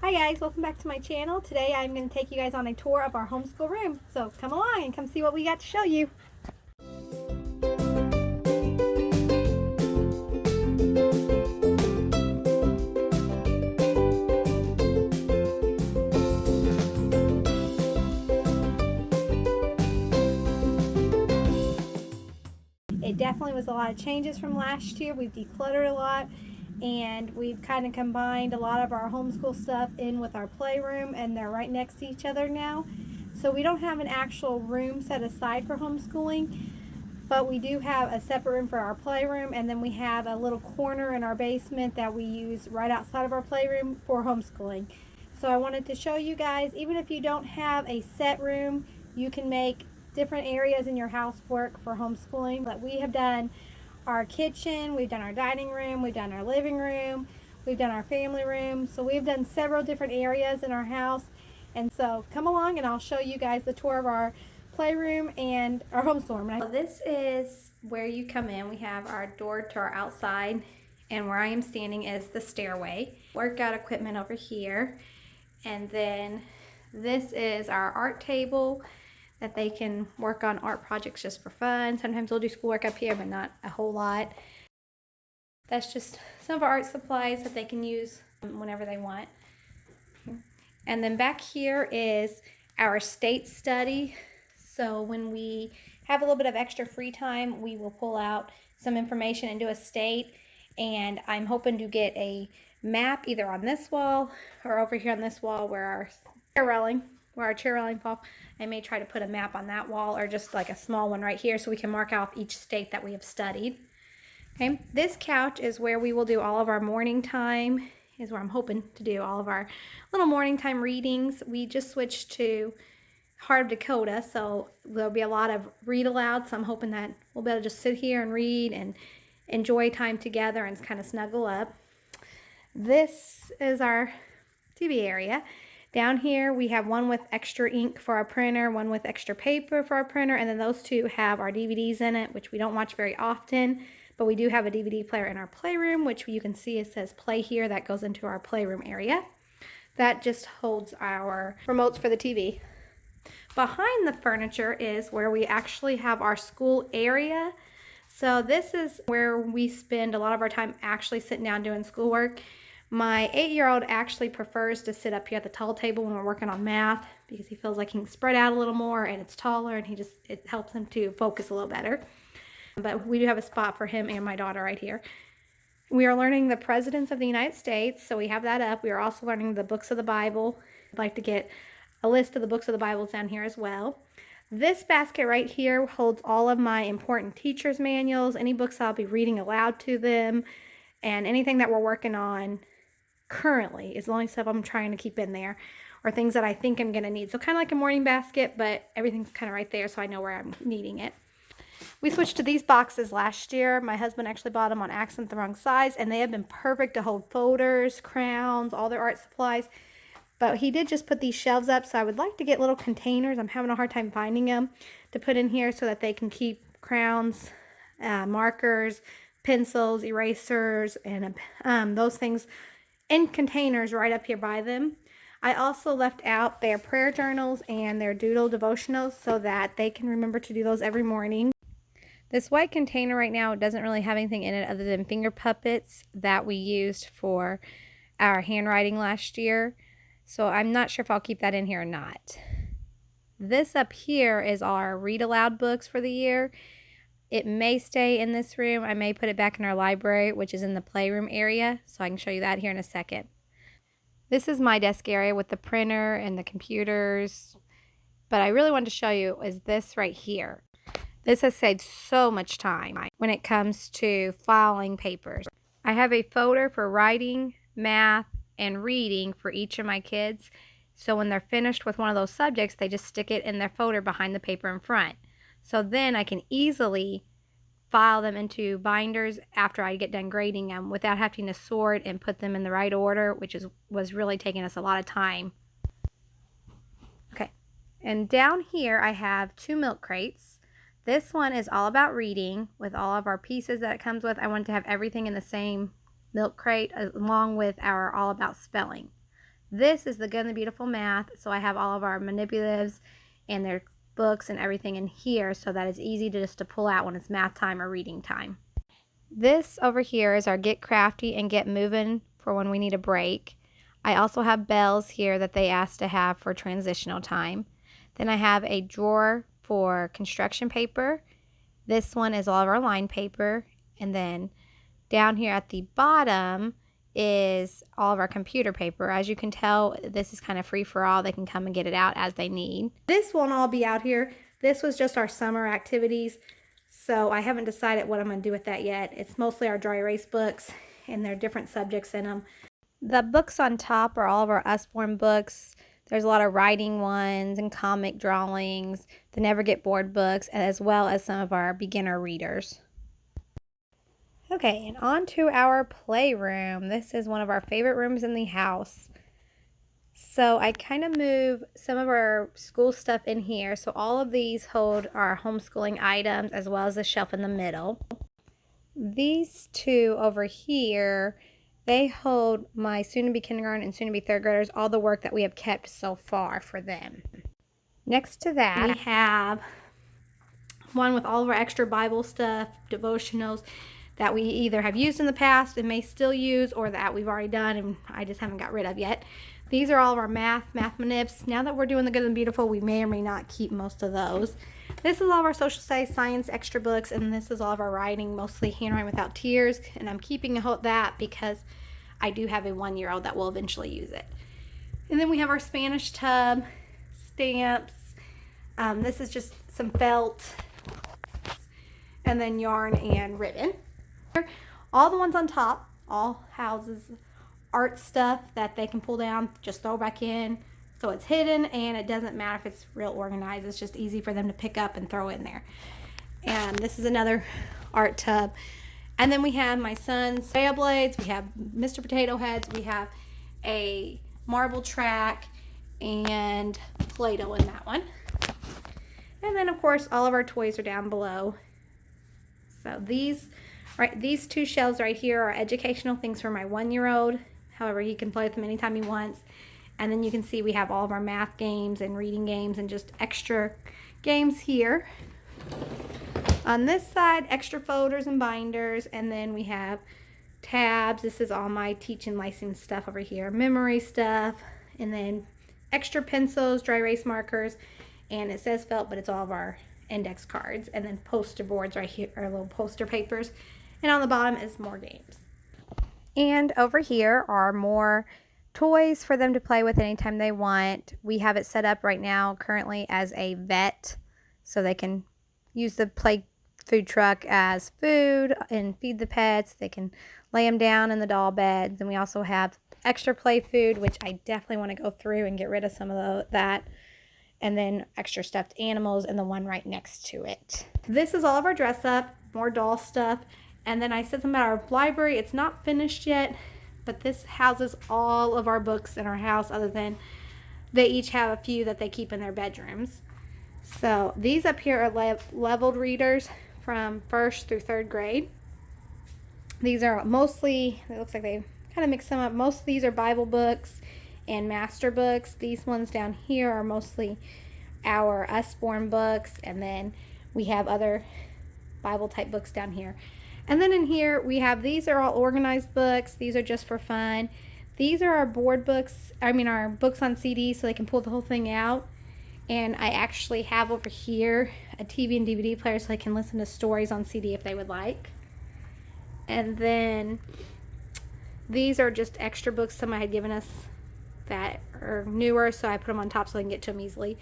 Hi guys, welcome back to my channel. Today I'm going to take you guys on a tour of our homeschool room. So come along and come see what we got to show you. It definitely was a lot of changes from last year. We've decluttered a lot and we've kind of combined a lot of our homeschool stuff in with our playroom, and they're right next to each other now. So we don't have an actual room set aside for homeschooling, but we do have a separate room for our playroom, and then we have a little corner in our basement that we use right outside of our playroom for homeschooling. So I wanted to show you guys, even if you don't have a set room, you can make different areas in your house work for homeschooling. But we have done our kitchen, we've done our dining room, we've done our living room, we've done our family room. So we've done several different areas in our house. And so come along and I'll show you guys the tour of our playroom and our homeschool room. So this is where you come in. We have our door to our outside, and where I am standing is the stairway. Workout equipment over here. And then this is our art table that they can work on art projects just for fun. Sometimes we'll do schoolwork up here, but not a whole lot. That's just some of our art supplies that they can use whenever they want. And then back here is our state study. So when we have a little bit of extra free time, we will pull out some information and do a state. And I'm hoping to get a map either on this wall or over here on this wall where our chair railing fall. I may try to put a map on that wall, or just like a small one right here so we can mark off each state that we have studied. Okay, this couch is where we will do all of our morning time, is where I'm hoping to do all of our little morning time readings. We just switched to Heart of Dakota, so there'll be a lot of read aloud, so I'm hoping that we'll be able to just sit here and read and enjoy time together and kind of snuggle up. This is our TV area. Down here we have one with extra ink for our printer, one with extra paper for our printer, and then those two have our DVDs in it, which we don't watch very often, but we do have a DVD player in our playroom, which you can see it says play here. That goes into our playroom area. That just holds our remotes for the TV. Behind the furniture is where we actually have our school area. So this is where we spend a lot of our time actually sitting down doing schoolwork. My 8-year-old actually prefers to sit up here at the tall table when we're working on math, because he feels like he can spread out a little more and it's taller, and it helps him to focus a little better. But we do have a spot for him and my daughter right here. We are learning the presidents of the United States, so we have that up. We are also learning the books of the Bible. I'd like to get a list of the books of the Bible down here as well. This basket right here holds all of my important teacher's manuals, any books I'll be reading aloud to them, and anything that we're working on currently is the only stuff I'm trying to keep in there, or things that I think I'm going to need. So kind of like a morning basket, but everything's kind of right there so I know where I'm needing it. We switched to these boxes last year. My husband actually bought them on accident the wrong size, and they have been perfect to hold folders, crowns, all their art supplies. But he did just put these shelves up, so I would like to get little containers. I'm having a hard time finding them to put in here so that they can keep crowns, markers, pencils, erasers, and those things in containers right up here by them. I also left out their prayer journals and their doodle devotionals so that they can remember to do those every morning. This white container right now doesn't really have anything in it other than finger puppets that we used for our handwriting last year. So I'm not sure if I'll keep that in here or not. This up here is our read aloud books for the year. It may stay in this room. I may put it back in our library, which is in the playroom area, so I can show you that here in a second. This is my desk area with the printer and the computers, but I really wanted to show you is this right here. This has saved so much time when it comes to filing papers. I have a folder for writing, math, and reading for each of my kids, so when they're finished with one of those subjects, they just stick it in their folder behind the paper in front. So then I can easily file them into binders after I get done grading them without having to sort and put them in the right order, which was really taking us a lot of time. Okay, and down here I have 2 milk crates. This one is all about reading with all of our pieces that it comes with. I wanted to have everything in the same milk crate along with our all about spelling. This is the Good and the Beautiful Math, so I have all of our manipulatives and their books and everything in here so that it's easy to just to pull out when it's math time or reading time. This over here is our Get Crafty and Get Moving for when we need a break. I also have bells here that they asked to have for transitional time. Then I have a drawer for construction paper. This one is all of our line paper. And then down here at the bottom is all of our computer paper. As you can tell, this is kind of free for all. They can come and get it out as they need. This won't all be out here. This was just our summer activities. So I haven't decided what I'm going to do with that yet. It's mostly our dry erase books, and there are different subjects in them. The books on top are all of our Usborne books. There's a lot of writing ones and comic drawings, the Never Get Bored books, as well as some of our beginner readers. Okay, and on to our playroom. This is one of our favorite rooms in the house. So I kind of move some of our school stuff in here. So all of these hold our homeschooling items as well as the shelf in the middle. These two over here, they hold my soon-to-be kindergarten and soon-to-be third graders, all the work that we have kept so far for them. Next to that, we have one with all of our extra Bible stuff, devotionals that we either have used in the past and may still use, or that we've already done and I just haven't got rid of yet. These are all of our math manips. Now that we're doing the Good and Beautiful, we may or may not keep most of those. This is all of our social studies, science, extra books, and this is all of our writing, mostly handwriting without tears. And I'm keeping that because I do have a 1-year-old that will eventually use it. And then we have our Spanish tub, stamps. This is just some felt, and then yarn and ribbon. All the ones on top, all houses art stuff that they can pull down, just throw back in, so it's hidden and it doesn't matter if it's real organized. It's just easy for them to pick up and throw in there. And this is another art tub. And then we have my son's sail blades, we have Mr. Potato Heads, we have a marble track and Play-Doh in that one. And then of course all of our toys are down below. So these two shelves right here are educational things for my 1-year-old. However, he can play with them anytime he wants. And then you can see we have all of our math games and reading games and just extra games here. On this side, extra folders and binders. And then we have tabs. This is all my teaching license stuff over here. Memory stuff. And then extra pencils, dry erase markers. And it says felt, but it's all of our index cards. And then poster boards right here, or little poster papers. And on the bottom is more games. And over here are more toys for them to play with anytime they want. We have it set up right now currently as a vet, so they can use the play food truck as food and feed the pets. They can lay them down in the doll beds. And we also have extra play food, which I definitely want to go through and get rid of some of that. And then extra stuffed animals and the one right next to it. This is all of our dress up, more doll stuff. And then I said something about our library. It's not finished yet, but this houses all of our books in our house, other than they each have a few that they keep in their bedrooms. So these up here are leveled readers from 1st through 3rd grade. These are mostly, it looks like they kind of mix them up. Most of these are Bible books and master books. These ones down here are mostly our Usborne books, and then we have other Bible type books down here. And then in here we have, these are all organized books. These are just for fun. These are our board books, our books on CD, so they can pull the whole thing out. And I actually have over here a TV and DVD player so they can listen to stories on CD if they would like. And then these are just extra books somebody had given us that are newer, so I put them on top so they can get to them easily.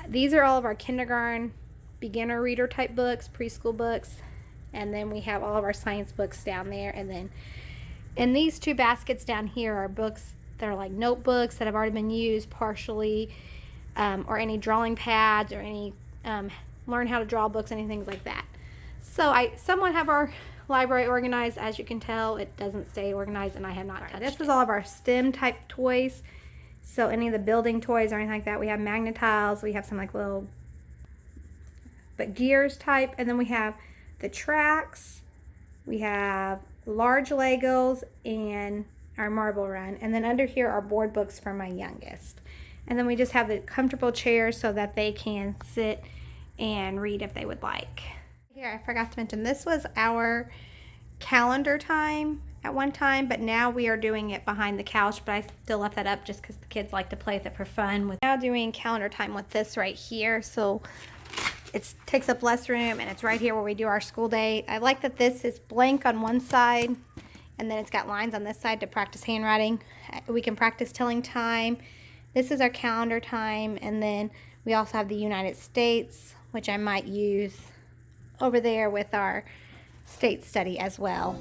These are all of our kindergarten beginner reader type books, preschool books. And then we have all of our science books down there. And then in these two baskets down here are books that are like notebooks that have already been used partially, or any drawing pads, or any learn how to draw books, anything like that. So I somewhat have our library organized. As you can tell, it doesn't stay organized, and I have not touched it. This is all of our STEM type toys. So any of the building toys or anything like that. We have magnetiles. We have some like little gears type. And then we have the tracks. We have large Legos and our marble run. And then under here are board books for my youngest. And then we just have the comfortable chairs so that they can sit and read if they would like. Here, I forgot to mention, this was our calendar time at one time, but now we are doing it behind the couch, but I still left that up just because the kids like to play with it for fun. With now doing calendar time with this right here, so it takes up less room, and it's right here where we do our school day. I like that this is blank on one side, and then it's got lines on this side to practice handwriting. We can practice telling time. This is our calendar time, and then we also have the United States, which I might use over there with our state study as well.